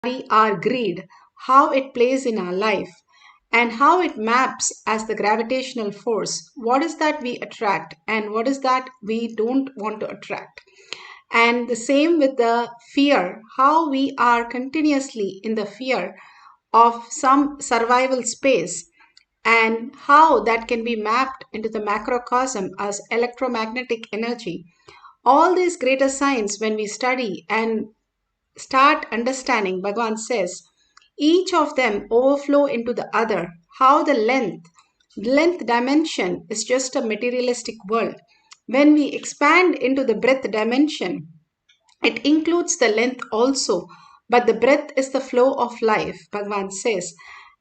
our greed, how it plays in our life, and how it maps as the gravitational force. What is that we attract, and what is that we don't want to attract? And the same with the fear, how we are continuously in the fear of some survival space, and how that can be mapped into the macrocosm as electromagnetic energy. All these greater science, when we study and start understanding, Bhagavan says, each of them overflow into the other. How the length dimension is just a materialistic world. When we expand into the breadth dimension, it includes the length also, but the breadth is the flow of life, Bhagavan says,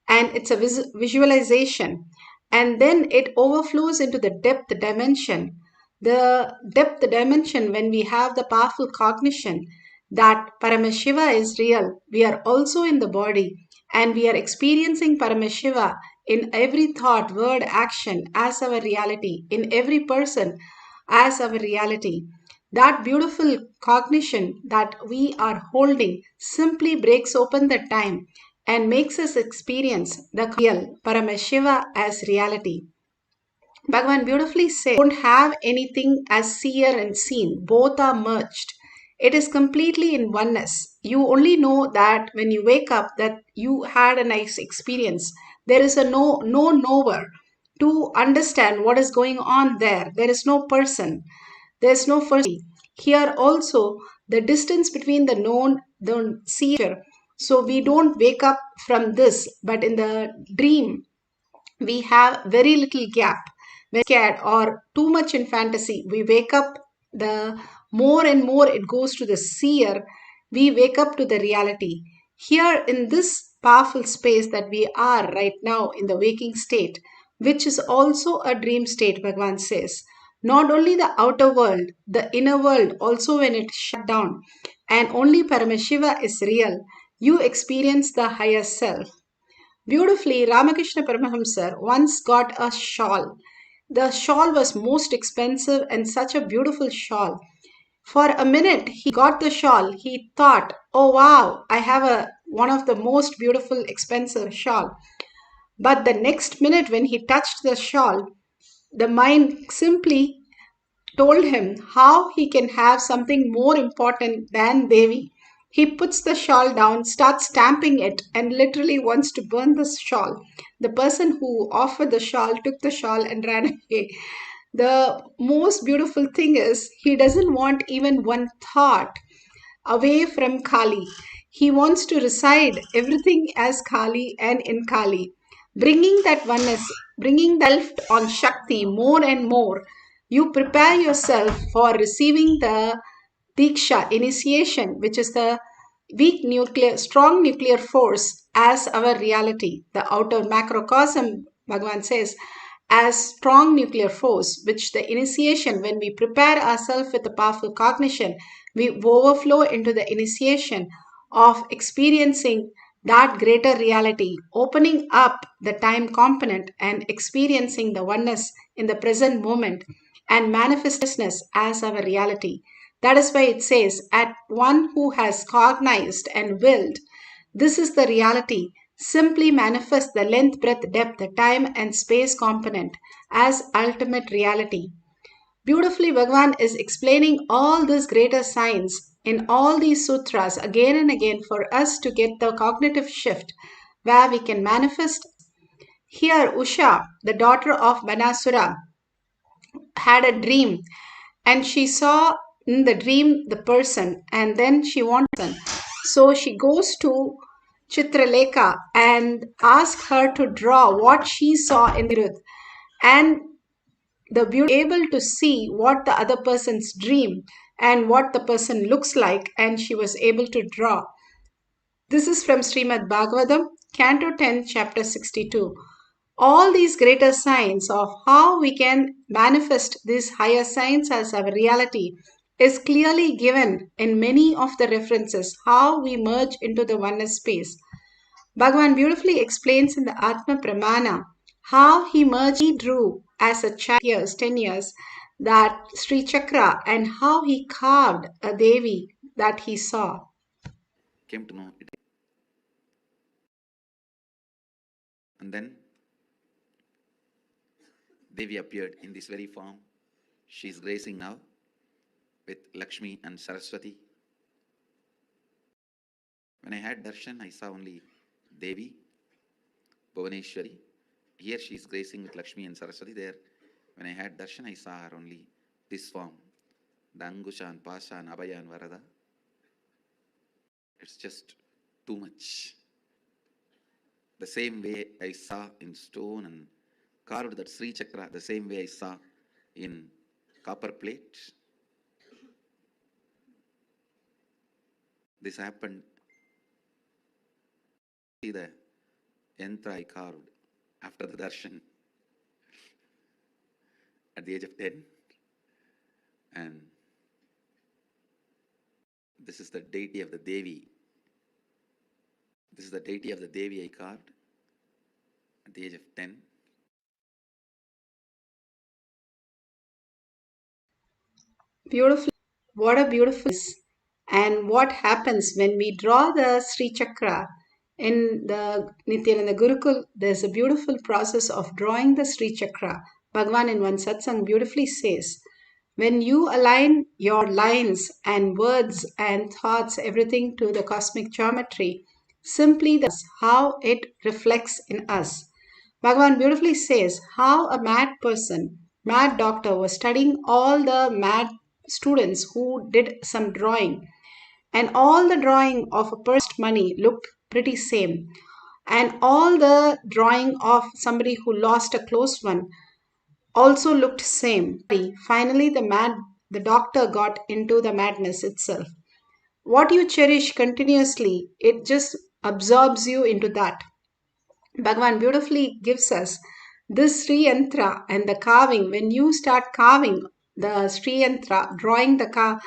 and it's a visualization. And then it overflows into the depth dimension. The depth dimension, when we have the powerful cognition that Paramashiva is real, we are also in the body, and we are experiencing Paramashiva in every thought, word, action as our reality, in every person as our reality. That beautiful cognition that we are holding simply breaks open the time and makes us experience the real Paramashiva as reality. Bhagavan beautifully said, don't have anything as seer and seen. Both are merged. It is completely in oneness. You only know that when you wake up that you had a nice experience. There is a no knower to understand what is going on there. There is no person. There is no first. Here also, the distance between the known, the seer. So we don't wake up from this, but in the dream, we have very little gap. When scared or too much in fantasy, we wake up, the more and more it goes to the seer, we wake up to the reality. Here in this powerful space that we are right now in the waking state, which is also a dream state, Bhagavan says. Not only the outer world, the inner world also, when it shut down, and only Paramashiva is real, you experience the higher self. Beautifully, Ramakrishna Paramahamsa once got a shawl. The shawl was most expensive and such a beautiful shawl. For a minute, he got the shawl. He thought, oh wow, I have one of the most beautiful, expensive shawl. But the next minute, when he touched the shawl, the mind simply told him how he can have something more important than Devi. He puts the shawl down, starts stamping it, and literally wants to burn the shawl. The person who offered the shawl took the shawl and ran away. The most beautiful thing is he doesn't want even one thought away from Kali. He wants to reside everything as Kali and in Kali, bringing that oneness, bringing the self on Shakti more and more. You prepare yourself for receiving the Diksha initiation, which is the strong nuclear force as our reality. The outer macrocosm, Bhagavan says, as strong nuclear force, which the initiation, when we prepare ourselves with a powerful cognition, we overflow into the initiation of experiencing that greater reality, opening up the time component and experiencing the oneness in the present moment and manifestness as our reality. That is why it says, at one who has cognized and willed, this is the reality. Simply manifest the length, breadth, depth, the time and space component as ultimate reality. Beautifully, Bhagavan is explaining all this greater science in all these sutras again and again for us to get the cognitive shift where we can manifest. Here, Usha, the daughter of Banasura, had a dream and she saw in the dream the person, and then she wanted. So she goes to Chitralekha and asks her to draw what she saw in the Ruth. And the beauty able to see what the other person's dream and what the person looks like, and she was able to draw. This is from Srimad Bhagavatam, Canto 10, Chapter 62. All these greater signs of how we can manifest these higher signs as our reality is clearly given in many of the references, how we merge into the oneness space. Bhagavan beautifully explains in the Atma Pramana how he merged, he drew as a child, 10 years, that Sri Chakra, and how he carved a Devi that he saw. Came to know it. And then Devi appeared in this very form. She is gracing now with Lakshmi and Saraswati. When I had darshan, I saw only Devi, Bhuvaneshwari. Here she is gracing with Lakshmi and Saraswati. There, when I had darshan, I saw her only this form, the Angusha and Pasha and Abhaya and Varada. It's just too much. The same way I saw in stone and carved that Sri Chakra, the same way I saw in copper plate. This happened. See the yantra I carved after the darshan at the age of 10. And this is the deity of the Devi. This is the deity of the Devi I carved at the age of 10. Beautiful. What a beautiful. And what happens when we draw the Sri Chakra in the Nithyananda Gurukul? There's a beautiful process of drawing the Sri Chakra. Bhagwan in one satsang beautifully says, when you align your lines and words and thoughts, everything to the cosmic geometry, simply that's how it reflects in us. Bhagavan beautifully says how a mad person, mad doctor, was studying all the mad students who did some drawing, and all the drawing of a person money looked pretty same, and all the drawing of somebody who lost a close one also looked same. Finally, the doctor got into the madness itself. What you cherish continuously, it just absorbs you into that. Bhagavan beautifully gives us this Sri Yantra and the carving. When you start carving the Sri Yantra, drawing the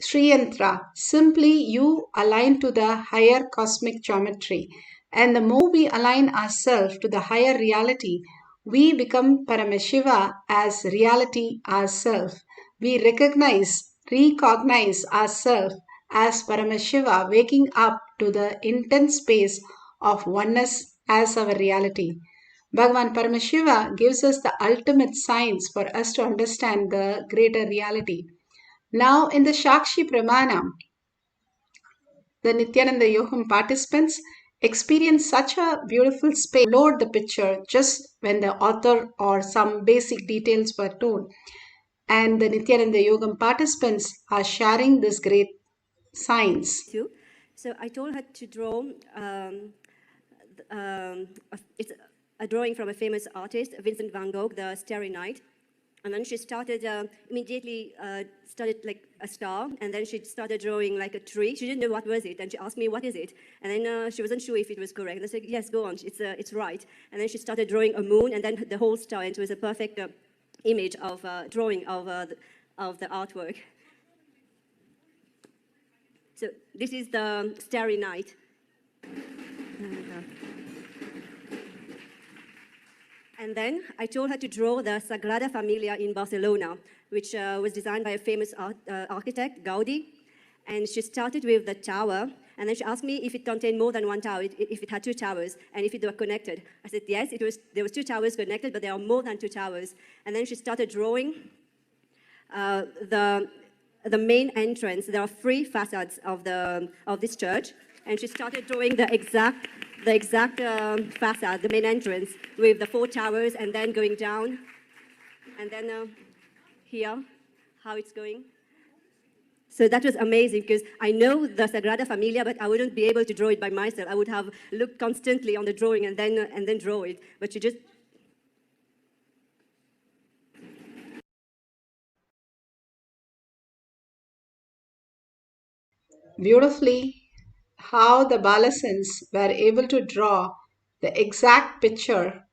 Sri Yantra, simply you align to the higher cosmic geometry. And the more we align ourselves to the higher reality, we become Paramashiva as reality ourselves. We recognize ourselves as Paramashiva, waking up to the intense space of oneness as our reality. Bhagavan Paramashiva gives us the ultimate signs for us to understand the greater reality. Now, in the Shakshi Pramana, the Nithyananda Yoham participants experience such a beautiful space. Load the picture just when the author or some basic details were told. And the Nithyananda Yogam participants are sharing this great science. So I told her to draw, it's a drawing from a famous artist, Vincent van Gogh, the Starry Night. And then she started, immediately started like a star, and then she started drawing like a tree. She didn't know what was it, and she asked me, what is it? And then she wasn't sure if it was correct. And I said, yes, go on, it's right. And then she started drawing a moon, and then the whole star, and it was a perfect image of drawing of the artwork. So this is the Starry Night. And then I told her to draw the Sagrada Familia in Barcelona, which was designed by a famous architect, Gaudi. And she started with the tower, and then she asked me if it contained more than one tower, if it had two towers, and if it were connected. I said, yes, there was two towers connected, but there are more than two towers. And then she started drawing the main entrance. There are three facades of this church, and she started drawing the exact facade, the main entrance, with the four towers, and then going down, and then here, how it's going. So that was amazing, because I know the Sagrada Familia, but I wouldn't be able to draw it by myself. I would have looked constantly on the drawing and then draw it. But she just Beautifully, how the Balasins were able to draw the exact picture,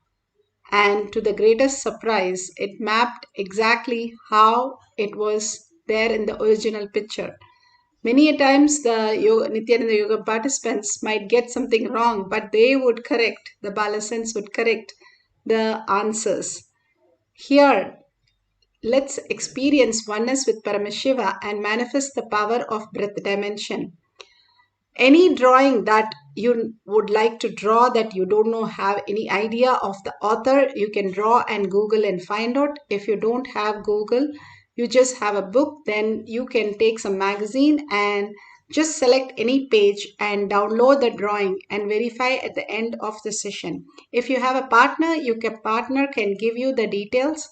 and to the greatest surprise, it mapped exactly how it was there in the original picture. Many a times the Nityananda Yoga participants might get something wrong, but they would correct, the Balasins would correct the answers. Here, let's experience oneness with Paramashiva and manifest the power of breath dimension. Any drawing that you would like to draw that you don't know, have any idea of the author, you can draw and Google and find out. If you don't have Google, you just have a book, then you can take some magazine and just select any page and download the drawing and verify at the end of the session. If you have a partner, partner can give you the details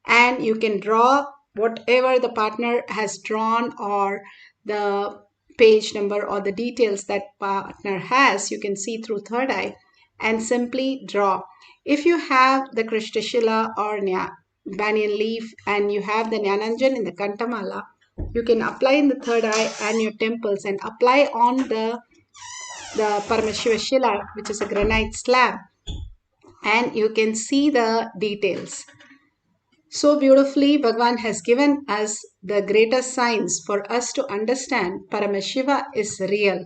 and you can draw whatever the partner has drawn, or the page number or the details that partner has, you can see through third eye and simply draw. If you have the Krishtashila or banyan leaf and you have the Nyananjan in the Kantamala, you can apply in the third eye and your temples and apply on the Paramashivoham, which is a granite slab, and you can see the details. So beautifully, Bhagavan has given us the greatest signs for us to understand Paramashiva is real.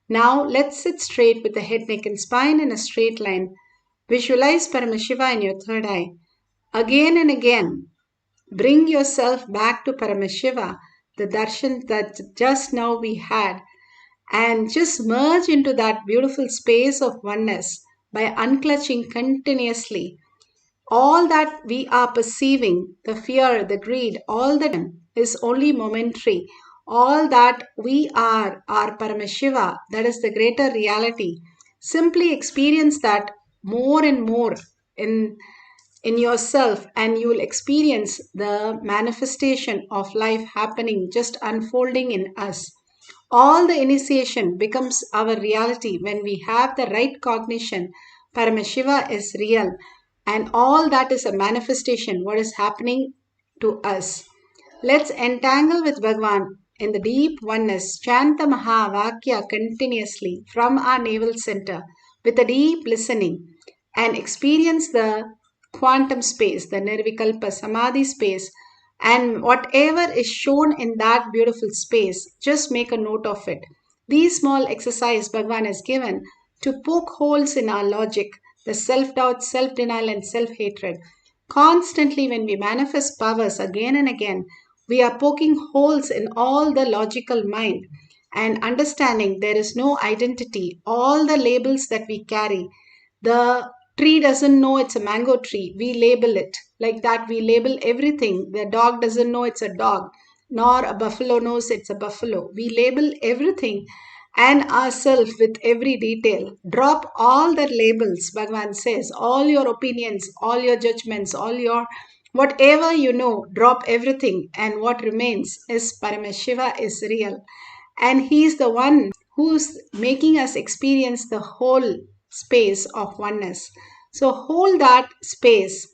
Now let's sit straight with the head, neck and spine in a straight line. Visualize Paramashiva in your third eye. Again and again, bring yourself back to Paramashiva, the darshan that just now we had, and just merge into that beautiful space of oneness by unclutching continuously. All that we are perceiving, the fear, the greed, all that is only momentary. All that we are Paramashiva, that is the greater reality. Simply experience that more and more in yourself, and you will experience the manifestation of life happening, just unfolding in us. All the initiation becomes our reality when we have the right cognition. Paramashiva is real, and all that is a manifestation, what is happening to us. Let's entangle with Bhagavan in the deep oneness, chant the Mahavakya continuously from our navel center with a deep listening, and experience the quantum space, the Nirvikalpa Samadhi space, and whatever is shown in that beautiful space, just make a note of it. These small exercise Bhagavan has given to poke holes in our logic, the self-doubt, self-denial and self-hatred. Constantly when we manifest powers again and again, we are poking holes in all the logical mind and understanding there is no identity, all the labels that we carry. The tree doesn't know it's a mango tree. We label it like that. We label everything. The dog doesn't know it's a dog, nor a buffalo knows it's a buffalo. We label everything and ourselves with every detail. Drop all the labels, Bhagavan says, all your opinions, all your judgments, all your whatever you know, drop everything. And what remains is Paramashiva is real. And he is the one who's making us experience the whole space of oneness. So hold that space.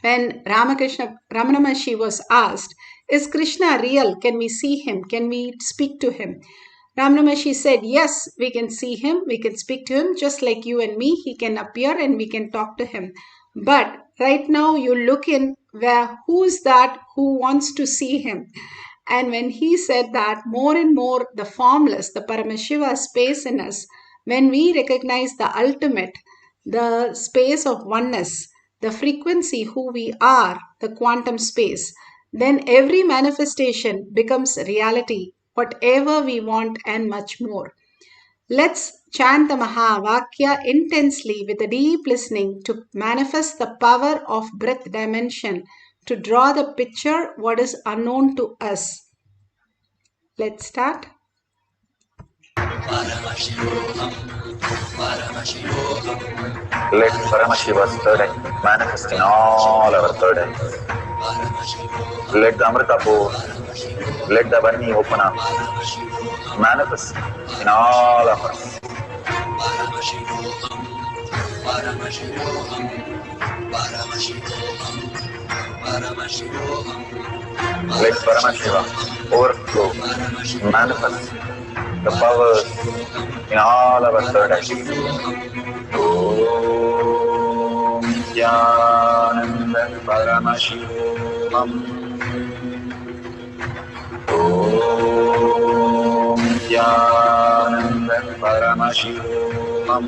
When Ramana Maharshi was asked, is Krishna real? Can we see him? Can we speak to him? Ramana Maharshi said, yes, we can see him, we can speak to him, just like you and me. He can appear and we can talk to him. But right now you look in where who's that who wants to see him? And when he said that, more and more the formless, the Paramashiva space in us, when we recognize the ultimate, the space of oneness, the frequency who we are, the quantum space, then every manifestation becomes reality, whatever we want and much more. Let's chant the Mahavakya intensely with a deep listening to manifest the power of breath dimension, to draw the picture what is unknown to us. Let's start. Paramashivoham, Paramashivoham. Let Paramashiva's third eye manifest in all our third eyes. Let the Amrita pour, let the Varni open up, manifest in all of us. Paramashivoham, Paramashivoham, Paramashivoham, Paramashivoham. Let Paramashiva overflow, manifest the powers in all our third eyes. Om Nithyananda Paramashivam. Om Nithyananda Paramashivam.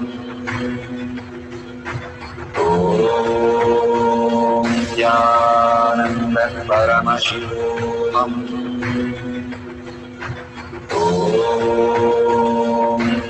Om Nithyananda Paramashivam. Om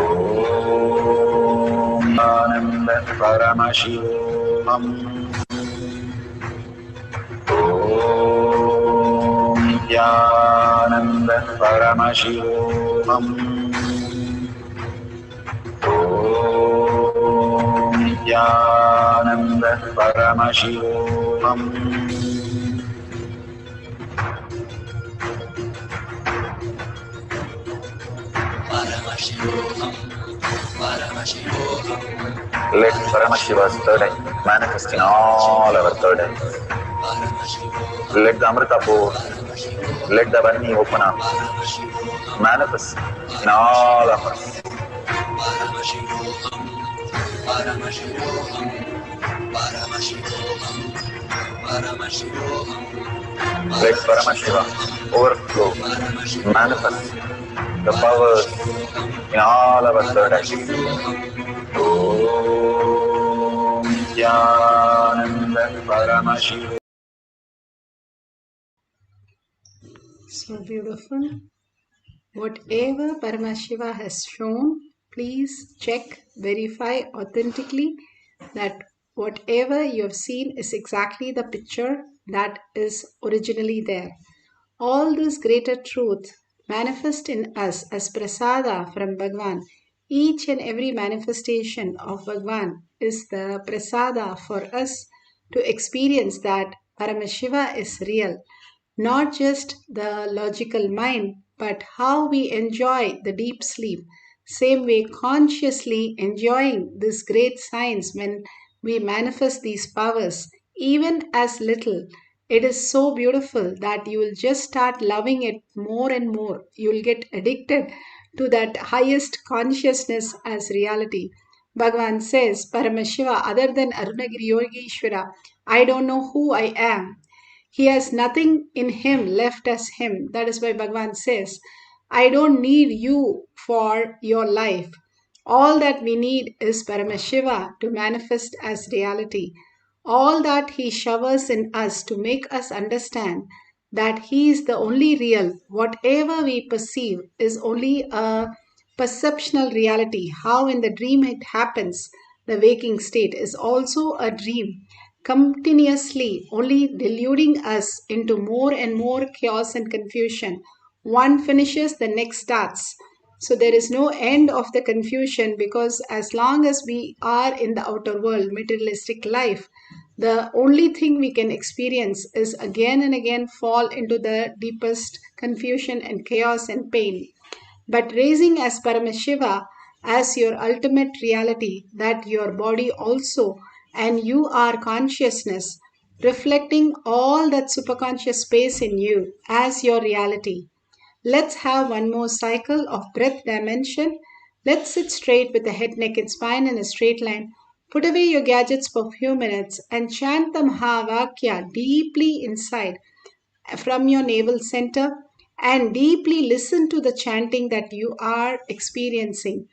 Om Nityananda Paramashivoham. Om Nityananda Paramashivoham. Om Nityananda Paramashivoham. Let Paramashiva's third eye manifest in all our third eyes. Let the Amrita pour, let the Varni open up, manifest in all of us. Let Paramashiva overflow, manifest the powers in all our third eyes. Om Nityananda Paramashivoham. So beautiful. Whatever Paramashiva has shown, please check, verify authentically that whatever you have seen is exactly the picture that is originally there. All this greater truth manifest in us as prasada from Bhagwan. Each and every manifestation of Bhagwan is the prasada for us to experience that Paramashiva is real. Not just the logical mind, but how we enjoy the deep sleep. Same way, consciously enjoying this great science when we manifest these powers, even as little. It is so beautiful that you will just start loving it more and more. You will get addicted to that highest consciousness as reality. Bhagavan says, Paramashiva, other than Arunagiri Yogeshwara, I don't know who I am. He has nothing in him left as him. That is why Bhagavan says, I don't need you for your life. All that we need is Paramashiva to manifest as reality. All that he showers in us to make us understand that he is the only real. Whatever we perceive is only a perceptional reality. How in the dream it happens, the waking state is also a dream, continuously only deluding us into more and more chaos and confusion. One finishes, the next starts. So there is no end of the confusion, because as long as we are in the outer world, materialistic life, the only thing we can experience is again and again fall into the deepest confusion and chaos and pain. But raising as Paramashiva as your ultimate reality, that your body also and you are consciousness, reflecting all that superconscious space in you as your reality. Let's have one more cycle of breath dimension. Let's sit straight with the head, neck, and spine in a straight line. Put away your gadgets for a few minutes and chant the Mahavakya deeply inside from your navel center, and deeply listen to the chanting that you are experiencing.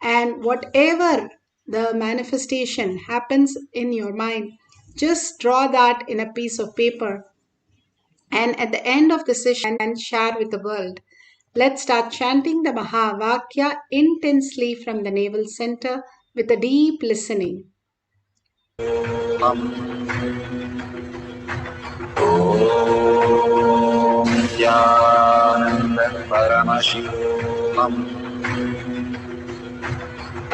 And whatever the manifestation happens in your mind, just draw that in a piece of paper, and at the end of the session, share with the world. Let's start chanting the Mahavakya intensely from the navel center with a deep listening. Om Nityananda Paramashivoham.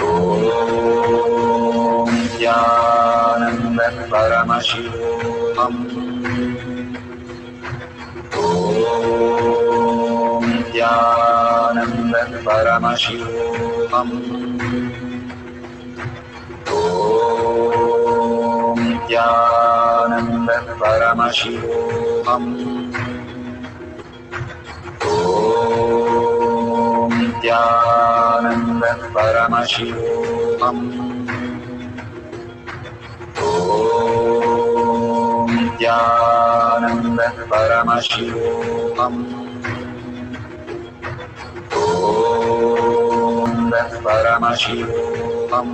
Om Nityananda Paramashivoham. Om Nityananda Paramashivoham. Om Nityananda Paramashivoham. Om Nityananda Paramashivoham. Om Nityananda Paramashivoham. Om Paramashivoham.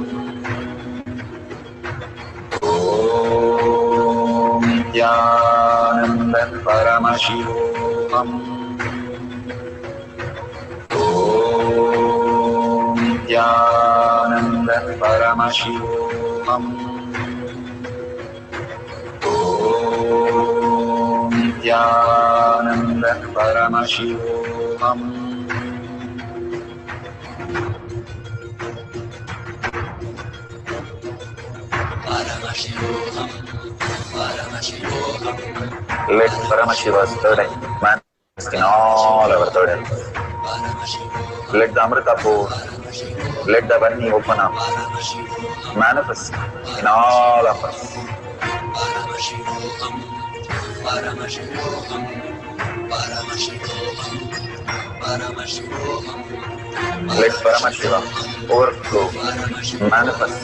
Om Nityananda Paramashivoham. Om Nithyananda Paramashivoham. Om Nithyananda Paramashivoham. Let Paramashiva's third eye manifest in all our third eyes. Let the Amrita pour, let the Varni open up, manifest in all of us. Let Paramashiva overflow, manifest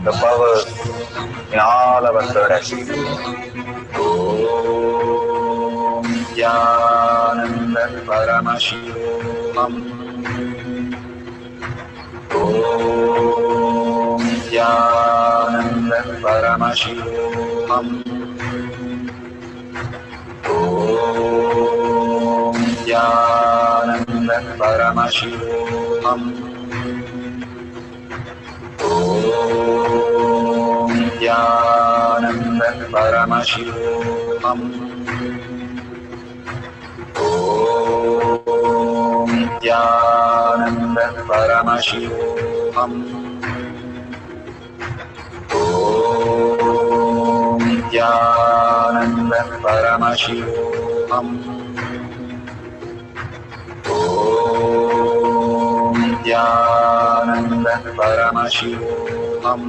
the powers in all our third eyes. Om Nithyananda Paramashivoham. Om Nithyananda Paramashivoham. Om Nithyananda Paramashivoham. Om Nithyananda Paramashivoham. Om Nithyananda Paramashivoham. Om Nithyananda Paramashivoham. Om Nithyananda Paramashivoham. Om Nithyananda Paramashivoham.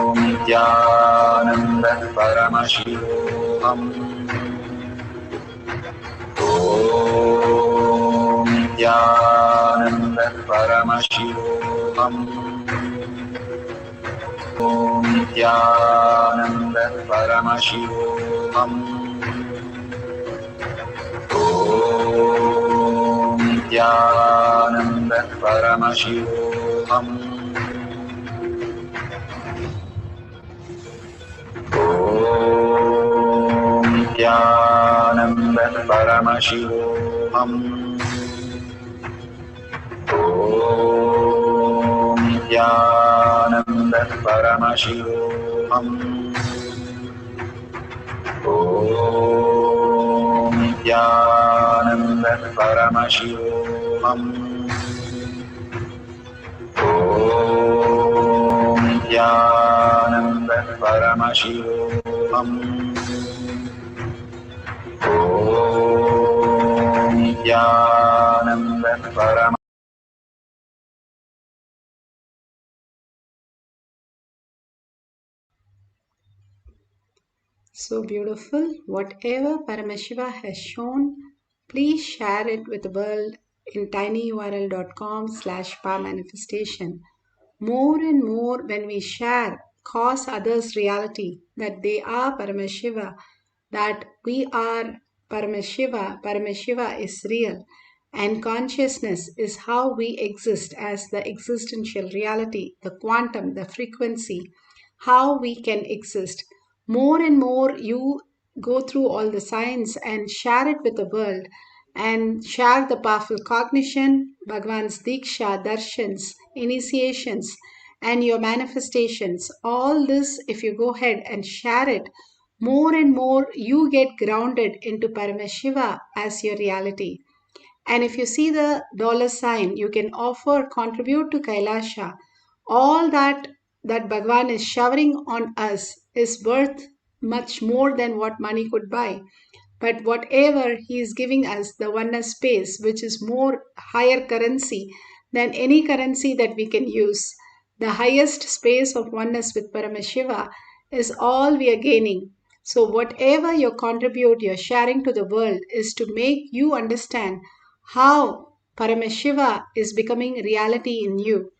Om Nithyananda Paramashivoham. Om Nithyananda Paramashivoham. Om Nithyananda Paramashivoham. Om Nithyananda Paramashivoham. Om Nithyananda Paramashivoham. Om Nithyananda Paramashivoham. Om Nithyananda Paramashivoham. Om Nithyananda Paramashivoham. So beautiful. Whatever Paramashiva has shown, please share it with the world in tinyurl.com/powermanifestation. More and more when we share, cause others reality that they are Paramashiva, that we are Paramashiva, Paramashiva is real, and consciousness is how we exist as the existential reality, the quantum, the frequency, how we can exist. More and more you go through all the science and share it with the world and share the powerful cognition, Bhagwan's Diksha, Darshans, initiations, and your manifestations. All this, if you go ahead and share it, more and more you get grounded into Paramashiva as your reality. And if you see the dollar sign, you can offer, contribute to Kailasha. All that Bhagwan is showering on us is worth much more than what money could buy. But whatever he is giving us, the oneness space, which is more higher currency than any currency that we can use, the highest space of oneness with Paramashiva is all we are gaining. So whatever you contribute, you're sharing to the world is to make you understand how Paramashiva is becoming reality in you.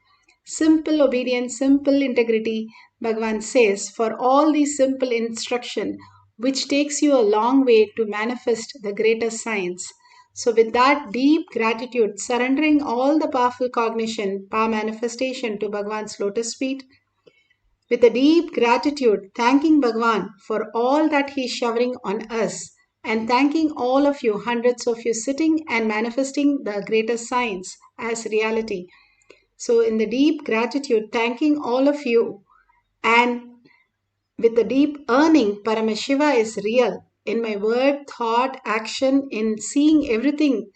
Simple obedience, simple integrity, Bhagavan says, for all these simple instruction, which takes you a long way to manifest the greater science. So with that deep gratitude, surrendering all the powerful cognition, power manifestation to Bhagavan's lotus feet, with a deep gratitude, thanking Bhagavan for all that he is showering on us, and thanking all of you, hundreds of you sitting and manifesting the greatest science as reality. So, in the deep gratitude, thanking all of you, and with the deep earning, Paramashiva is real in my word, thought, action, in seeing everything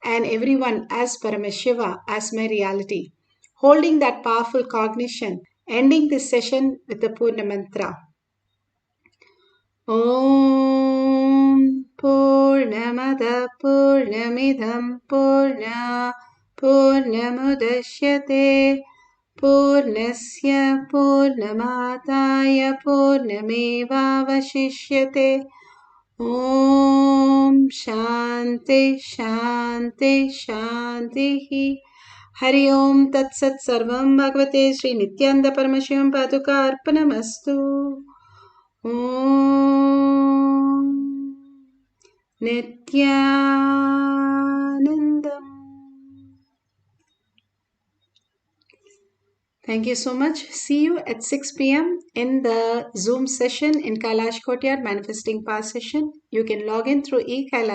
and everyone as Paramashiva, as my reality. Holding that powerful cognition, ending this session with the Purna Mantra. Om Purnamada Purnamidham Purna Purnamudashyate Purnasya Purnamataya Purnamevavashishyate. Om Shanti Shanti Shanti. Hari Om Tat Sat Sarvam Bhagavate Sri Nithyananda Paramashivam Paduka Arpanamastu. Om Nithyanandam. Thank you so much. See you at 6 p.m. in the Zoom session in Kailash Courtyard Manifesting Power session. You can log in through eKailash